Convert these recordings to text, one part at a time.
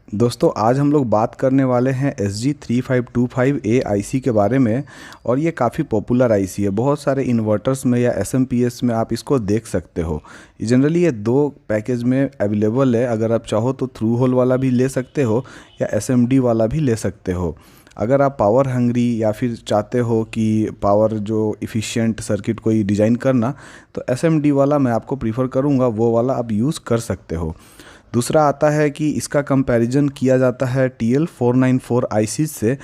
दोस्तों आज हम लोग बात करने वाले हैं SG3525A आईसी के बारे में। और ये काफ़ी पॉपुलर आईसी है, बहुत सारे इन्वर्टर्स में या SMPS में आप इसको देख सकते हो। जनरली ये दो पैकेज में अवेलेबल है, अगर आप चाहो तो थ्रू होल वाला भी ले सकते हो या SMD वाला भी ले सकते हो। अगर आप पावर हंग्री या फिर चाहते हो कि पावर जो इफ़िशिएंट सर्किट कोई डिज़ाइन करना, तो SMD वाला मैं आपको प्रीफर करूँगा, वो वाला आप यूज़ कर सकते हो। दूसरा आता है कि इसका कंपैरिजन किया जाता है TL494 आईसी से।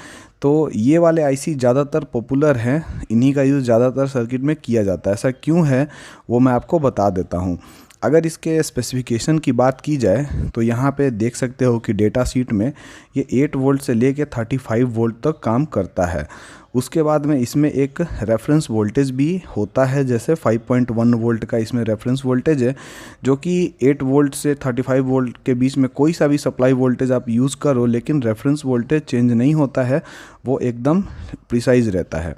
तो ये वाले आईसी ज़्यादातर पॉपुलर हैं, इन्हीं का यूज़ ज़्यादातर सर्किट में किया जाता है। ऐसा क्यों है वो मैं आपको बता देता हूँ। अगर इसके स्पेसिफिकेशन की बात की जाए तो यहाँ पे देख सकते हो कि डेटा शीट में ये 8 वोल्ट से लेके 35 वोल्ट तक काम करता है। उसके बाद में इसमें एक रेफरेंस वोल्टेज भी होता है, जैसे 5.1 वोल्ट का इसमें रेफरेंस वोल्टेज है, जो कि 8 वोल्ट से 35 वोल्ट के बीच में कोई सा भी सप्लाई वोल्टेज आप यूज़ करो, लेकिन रेफरेंस वोल्टेज चेंज नहीं होता है, वो एकदम प्रिसाइज रहता है।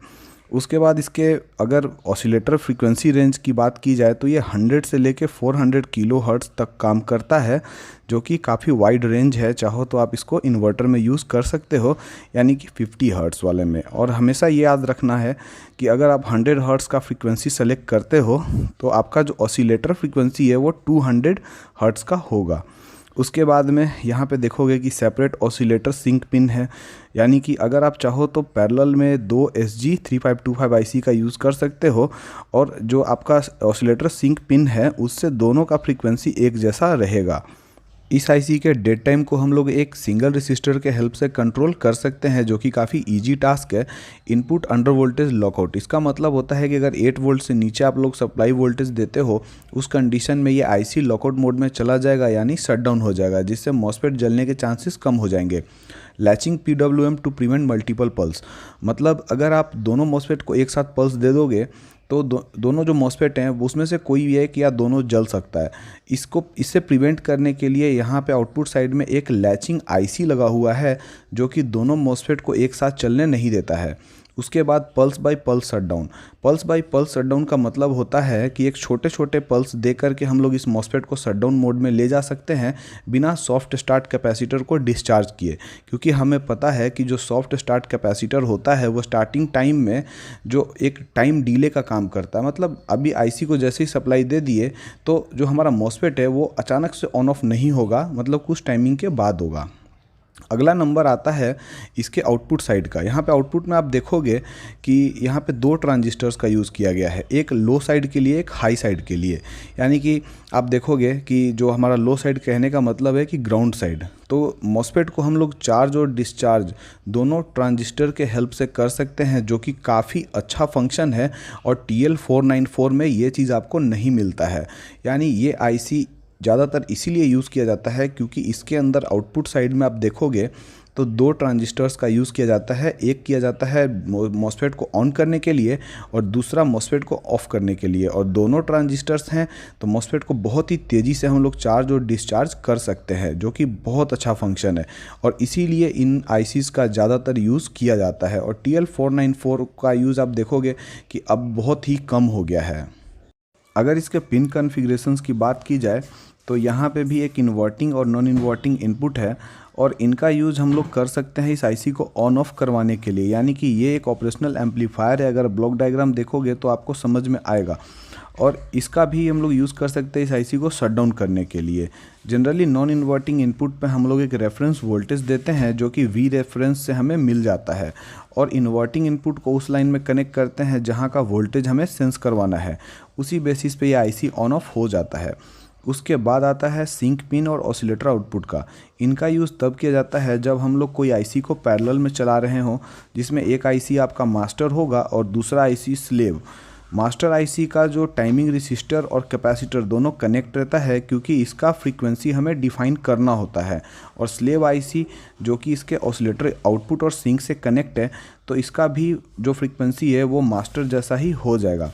उसके बाद इसके अगर ऑसिलेटर फ्रीक्वेंसी रेंज की बात की जाए तो ये 100 से लेके 400 किलो हर्ट्ज़ तक काम करता है, जो कि काफ़ी वाइड रेंज है। चाहो तो आप इसको इन्वर्टर में यूज़ कर सकते हो, यानी कि 50 हर्ट्ज़ वाले में। और हमेशा ये याद रखना है कि अगर आप 100 हर्ट्ज़ का फ्रीक्वेंसी सेलेक्ट करते हो तो आपका जो ऑसिलेटर फ्रीक्वेंसी है वो 200 हर्ट्ज़ का होगा। उसके बाद में यहाँ पे देखोगे कि सेपरेट ऑसिलेटर सिंक पिन है, यानी कि अगर आप चाहो तो पैरेलल में दो SG3525 आईसी का यूज़ कर सकते हो, और जो आपका ऑसिलेटर सिंक पिन है उससे दोनों का फ्रीक्वेंसी एक जैसा रहेगा। इस आईसी के डेड टाइम को हम लोग एक सिंगल रेसिस्टर के हेल्प से कंट्रोल कर सकते हैं, जो कि काफ़ी इजी टास्क है। इनपुट अंडर वोल्टेज लॉकआउट, इसका मतलब होता है कि अगर 8 वोल्ट से नीचे आप लोग सप्लाई वोल्टेज देते हो, उस कंडीशन में ये आईसी लॉकआउट मोड में चला जाएगा, यानी शट डाउन हो जाएगा, जिससे मॉसफेट जलने के चांसेस कम हो जाएंगे। Latching PWM to prevent multiple pulse, मतलब अगर आप दोनों मॉसफेट को एक साथ पल्स दे दोगे तो दोनों जो मॉसफेट हैं उसमें से कोई एक या दोनों जल सकता है। इससे प्रिवेंट करने के लिए यहाँ पे आउटपुट साइड में एक लैचिंग आईसी लगा हुआ है, जो कि दोनों मॉसफेट को एक साथ चलने नहीं देता है। उसके बाद pulse by pulse shutdown. Pulse by pulse shutdown का मतलब होता है कि एक छोटे छोटे पल्स दे करके हम लोग इस मॉसफेट को शटडाउन मोड में ले जा सकते हैं, बिना सॉफ्ट स्टार्ट कैपेसिटर को डिस्चार्ज किए। क्योंकि हमें पता है कि जो सॉफ्ट स्टार्ट कैपेसिटर होता है वो स्टार्टिंग टाइम में जो एक टाइम डिले का काम करता है। मतलब अभी आईसी को जैसे ही सप्लाई दे दिए तो जो हमारा मॉसफेट है वो अचानक से ऑन ऑफ नहीं होगा, मतलब कुछ टाइमिंग के बाद होगा। अगला नंबर आता है इसके आउटपुट साइड का। यहाँ पे आउटपुट में आप देखोगे कि यहाँ पे दो ट्रांजिस्टर्स का यूज़ किया गया है, एक लो साइड के लिए, एक हाई साइड के लिए। यानी कि आप देखोगे कि जो हमारा लो साइड कहने का मतलब है कि ग्राउंड साइड। तो मॉसफेट को हम लोग चार्ज और डिस्चार्ज दोनों ट्रांजिस्टर के हेल्प से कर सकते हैं, जो कि काफ़ी अच्छा फंक्शन है। और TL494 में ये चीज़ आपको नहीं मिलता है। यानी ये आईसी ज़्यादातर इसीलिए यूज़ किया जाता है क्योंकि इसके अंदर आउटपुट साइड में आप देखोगे तो दो ट्रांजिस्टर्स का यूज़ किया जाता है। एक किया जाता है मॉसफेट को ऑन करने के लिए और दूसरा मॉसफेट को ऑफ़ करने के लिए। और दोनों ट्रांजिस्टर्स हैं तो मॉसफेट को बहुत ही तेज़ी से हम लोग चार्ज और डिस्चार्ज कर सकते हैं, जो कि बहुत अच्छा फंक्शन है। और इसीलिए इन आईसीज़ का ज़्यादातर यूज़ किया जाता है। और TL494 का यूज़ आप देखोगे कि अब बहुत ही कम हो गया है। अगर इसके पिन कॉन्फ़िगरेशंस की बात की जाए तो यहाँ पे भी एक इन्वर्टिंग और नॉन इन्वर्टिंग इनपुट है, और इनका यूज़ हम लोग कर सकते हैं इस आईसी को ऑन ऑफ करवाने के लिए। यानी कि ये एक ऑपरेशनल एम्पलीफायर है, अगर ब्लॉक डायग्राम देखोगे तो आपको समझ में आएगा। और इसका भी हम लोग यूज़ कर सकते हैं इस आईसी को शट डाउन करने के लिए। जनरली नॉन इन्वर्टिंग इनपुट पे हम लोग एक रेफरेंस वोल्टेज देते हैं, जो कि V रेफरेंस से हमें मिल जाता है, और इन्वर्टिंग इनपुट को उस लाइन में कनेक्ट करते हैं जहाँ का वोल्टेज हमें सेंस करवाना है। उसी बेसिस पे ये आईसी ऑन ऑफ हो जाता है। उसके बाद आता है सिंक पिन और ऑसिलेटर आउटपुट का। इनका यूज़ तब किया जाता है जब हम लोग कोई आईसी को पैरेलल में चला रहे हों, जिसमें एक आईसी आपका मास्टर होगा और दूसरा आईसी स्लेव। मास्टर आईसी का जो टाइमिंग रेसिस्टर और कैपेसिटर दोनों कनेक्ट रहता है, क्योंकि इसका फ्रीक्वेंसी हमें डिफाइन करना होता है। और स्लेव आईसी जो कि इसके ऑसिलेटर आउटपुट और सिंक से कनेक्ट है, तो इसका भी जो फ्रीक्वेंसी है वो मास्टर जैसा ही हो जाएगा।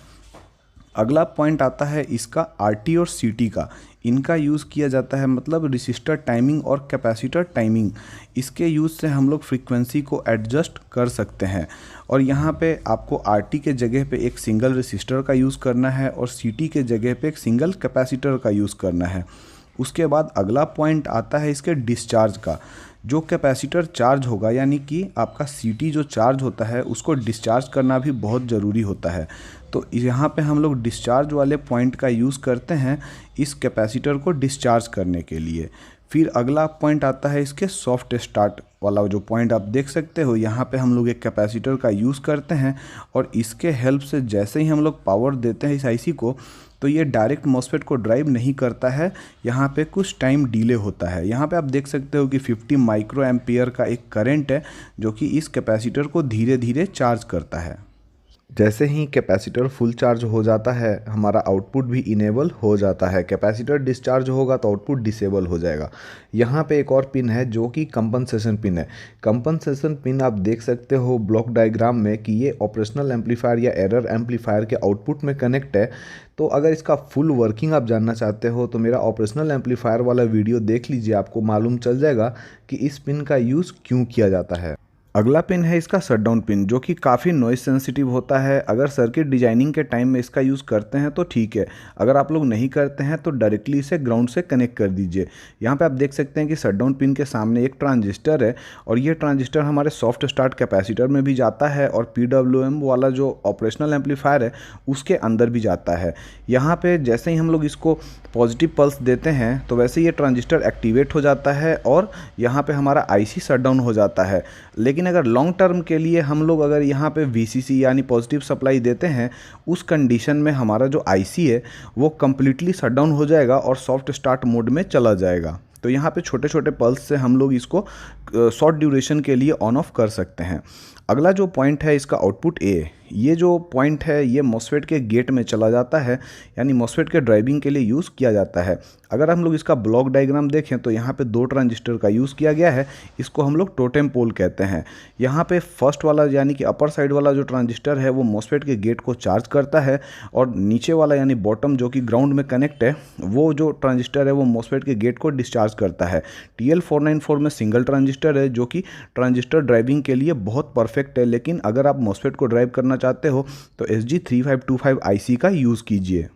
अगला पॉइंट आता है इसका RT और CT का। इनका यूज़ किया जाता है, मतलब रेसिस्टर टाइमिंग और कैपेसिटर टाइमिंग। इसके यूज़ से हम लोग फ्रीक्वेंसी को एडजस्ट कर सकते हैं। और यहाँ पे आपको RT के जगह पे एक सिंगल रेसिस्टर का यूज़ करना है और CT के जगह पे एक सिंगल कैपेसिटर का यूज़ करना है। उसके बाद अगला पॉइंट आता है इसके डिस्चार्ज का। जो कैपेसिटर चार्ज होगा यानी कि आपका सीटी जो चार्ज होता है उसको डिस्चार्ज करना भी बहुत ज़रूरी होता है। तो यहाँ पे हम लोग डिस्चार्ज वाले पॉइंट का यूज़ करते हैं इस कैपेसिटर को डिस्चार्ज करने के लिए। फिर अगला पॉइंट आता है इसके सॉफ्ट स्टार्ट वाला, जो पॉइंट आप देख सकते हो यहाँ पे हम लोग एक कैपेसिटर का यूज़ करते हैं और इसके हेल्प से जैसे ही हम लोग पावर देते हैं इस आईसी को तो ये डायरेक्ट मॉसफेट को ड्राइव नहीं करता है, यहाँ पे कुछ टाइम डिले होता है। यहाँ पे आप देख सकते हो कि 50 माइक्रो एम्पियर का एक करंट है जो कि इस कैपेसिटर को धीरे धीरे चार्ज करता है। जैसे ही कैपेसिटर फुल चार्ज हो जाता है हमारा आउटपुट भी इनेबल हो जाता है। कैपेसिटर डिस्चार्ज होगा तो आउटपुट डिसेबल हो जाएगा। यहाँ पे एक और पिन है जो कि कंपनसेशन पिन है। कंपनसेशन पिन आप देख सकते हो ब्लॉक डायग्राम में कि ये ऑपरेशनल एम्पलीफायर या एरर एम्पलीफायर के आउटपुट में कनेक्ट है। तो अगर इसका फुल वर्किंग आप जानना चाहते हो तो मेरा ऑपरेशनल एम्पलीफायर वाला वीडियो देख लीजिए, आपको मालूम चल जाएगा कि इस पिन का यूज़ क्यों किया जाता है। अगला पिन है इसका शटडाउन पिन जो कि काफ़ी नॉइज सेंसिटिव होता है। अगर सर्किट डिजाइनिंग के टाइम में इसका यूज़ करते हैं तो ठीक है, अगर आप लोग नहीं करते हैं तो डायरेक्टली इसे ग्राउंड से कनेक्ट कर दीजिए। यहाँ पे आप देख सकते हैं कि शटडाउन पिन के सामने एक ट्रांजिस्टर है और ये ट्रांजिस्टर हमारे सॉफ्ट स्टार्ट कैपेसिटर में भी जाता है और PWM वाला जो ऑपरेशनल एम्पलीफायर है उसके अंदर भी जाता है। यहाँ पे जैसे ही हम लोग इसको पॉजिटिव पल्स देते हैं तो वैसे ये ट्रांजिस्टर एक्टिवेट हो जाता है और यहाँ पे हमारा आईसी शटडाउन हो जाता है। लेकिन अगर लॉन्ग टर्म के लिए हम लोग अगर यहाँ पे VCC यानी पॉजिटिव सप्लाई देते हैं उस कंडीशन में हमारा जो आईसी है वो कम्प्लीटली शटडाउन हो जाएगा और सॉफ्ट स्टार्ट मोड में चला जाएगा। तो यहाँ पे छोटे छोटे पल्स से हम लोग इसको शॉर्ट ड्यूरेशन के लिए ऑन ऑफ कर सकते हैं। अगला जो पॉइंट है इसका आउटपुट ए, ये जो पॉइंट है ये मॉसफेट के गेट में चला जाता है यानी मॉसफेट के ड्राइविंग के लिए यूज़ किया जाता है। अगर हम लोग इसका ब्लॉक डायग्राम देखें तो यहाँ पे 2 ट्रांजिस्टर का यूज़ किया गया है, इसको हम लोग टोटेम पोल कहते हैं। यहाँ पे फर्स्ट वाला यानी कि अपर साइड वाला जो ट्रांजिस्टर है वो मॉसफेट के गेट को चार्ज करता है और नीचे वाला यानी बॉटम जो कि ग्राउंड में कनेक्ट है वो जो ट्रांजिस्टर है वो मॉसफेट के गेट को डिस्चार्ज करता है। TL494 में सिंगल ट्रांजिस्टर है जो कि ट्रांजिस्टर ड्राइविंग के लिए बहुत परफेक्ट है, लेकिन अगर आप मॉसफेट को ड्राइव करना चाहते हो तो SG3525 IC का यूज़ कीजिए।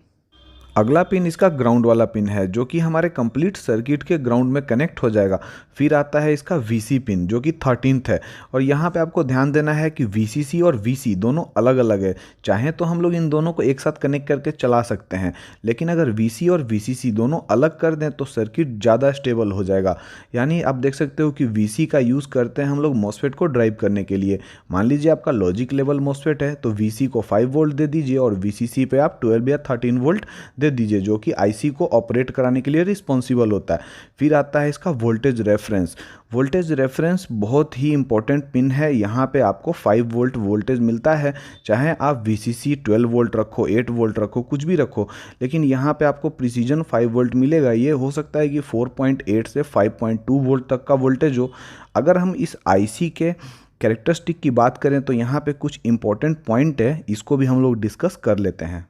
अगला पिन इसका ग्राउंड वाला पिन है जो कि हमारे कंप्लीट सर्किट के ग्राउंड में कनेक्ट हो जाएगा। फिर आता है इसका VC पिन जो कि 13th है और यहाँ पे आपको ध्यान देना है कि VCC और VC दोनों अलग अलग है। चाहे तो हम लोग इन दोनों को एक साथ कनेक्ट करके चला सकते हैं, लेकिन अगर VC और VCC दोनों अलग कर दें तो सर्किट ज़्यादा स्टेबल हो जाएगा। यानी आप देख सकते हो कि VC का यूज़ करते हैं हम लोग मॉसफेट को ड्राइव करने के लिए। मान लीजिए आपका लॉजिक लेवल मॉसफेट है तो VC को 5 वोल्ट दे दीजिए और VCC पे आप 12 या 13 वोल्ट दे दीजिए जो कि आईसी को ऑपरेट कराने के लिए रिस्पॉन्सिबल होता है। फिर आता है इसका वोल्टेज रेफरेंस। वोल्टेज रेफरेंस बहुत ही इंपॉर्टेंट पिन है। यहाँ पे आपको 5 वोल्ट वोल्टेज मिलता है, चाहे आप VCC 12 वोल्ट रखो, 8 वोल्ट रखो, कुछ भी रखो, लेकिन यहाँ पे आपको प्रिसीजन 5 वोल्ट मिलेगा। ये हो सकता है कि 4.8 से 5.2 वोल्ट तक का वोल्टेज हो। अगर हम इस आईसी के कैरेक्टरिस्टिक की बात करें तो यहाँ पे कुछ इंपॉर्टेंट पॉइंट है, इसको भी हम लोग डिस्कस कर लेते हैं।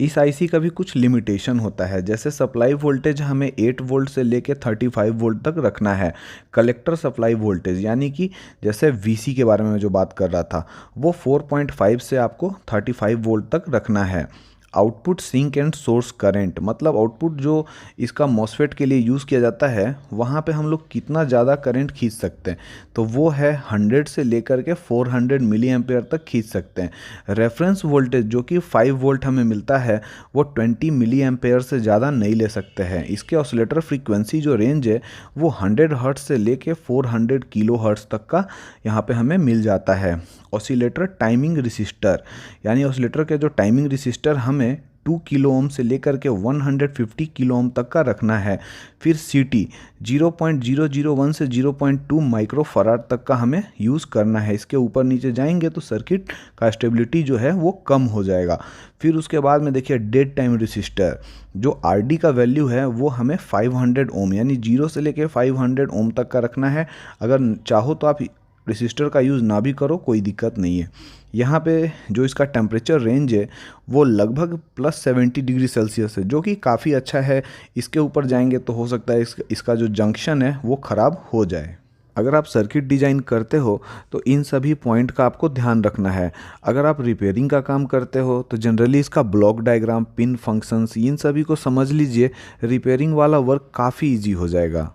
इस आईसी का भी कुछ लिमिटेशन होता है, जैसे सप्लाई वोल्टेज हमें 8 वोल्ट से लेके 35 वोल्ट तक रखना है। कलेक्टर सप्लाई वोल्टेज यानी कि जैसे VC के बारे में जो बात कर रहा था वो 4.5 से आपको 35 वोल्ट तक रखना है। Output sink and source current मतलब आउटपुट जो इसका मॉसफेट के लिए यूज़ किया जाता है वहाँ पे हम लोग कितना ज़्यादा करंट खींच सकते हैं, तो वो है 100 से लेकर के 400 मिली एम्पेयर तक खींच सकते हैं। रेफरेंस वोल्टेज जो कि 5 वोल्ट हमें मिलता है वो 20 मिली एम्पेयर से ज़्यादा नहीं ले सकते हैं। इसके ऑसिलेटर फ्रीक्वेंसी जो रेंज है वो 100 हर्ट्ज से लेके 400 किलो हर्ट्ज तक का यहाँ पे हमें मिल जाता है। ऑसिलेटर टाइमिंग रेसिस्टर यानी ऑसिलेटर के जो टाइमिंग रेसिस्टर हमें 2 किलो ओम से लेकर के 150 किलो ओम तक का रखना है। फिर CT 0.001 से 0.2 माइक्रो फराड तक का हमें यूज़ करना है। इसके ऊपर नीचे जाएंगे तो सर्किट का स्टेबिलिटी जो है वो कम हो जाएगा। फिर उसके बाद में देखिए डेड टाइम रेसिस्टर जो RD का वैल्यू है वो हमें 500 ओम यानी 0 से लेकर 500 ओम तक का रखना है। अगर चाहो तो आप रेसिस्टर का यूज़ ना भी करो, कोई दिक्कत नहीं है। यहाँ पे जो इसका टेम्परेचर रेंज है वो लगभग +70 डिग्री सेल्सियस है जो कि काफ़ी अच्छा है। इसके ऊपर जाएंगे तो हो सकता है इसका जो जंक्शन है वो ख़राब हो जाए। अगर आप सर्किट डिजाइन करते हो तो इन सभी पॉइंट का आपको ध्यान रखना है। अगर आप रिपेयरिंग का काम करते हो तो जनरली इसका ब्लॉक डायग्राम, पिन फंक्शंस, इन सभी को समझ लीजिए, रिपेयरिंग वाला वर्क काफ़ी इजी हो जाएगा।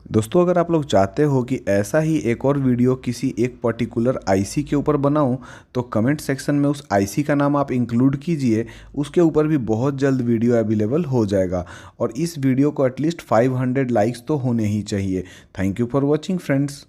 दोस्तों, अगर आप लोग चाहते हो कि ऐसा ही एक और वीडियो किसी एक पर्टिकुलर आईसी के ऊपर बनाऊं, तो कमेंट सेक्शन में उस आईसी का नाम आप इंक्लूड कीजिए, उसके ऊपर भी बहुत जल्द वीडियो अवेलेबल हो जाएगा। और इस वीडियो को एटलीस्ट 500 लाइक्स तो होने ही चाहिए। Thank you for watching friends.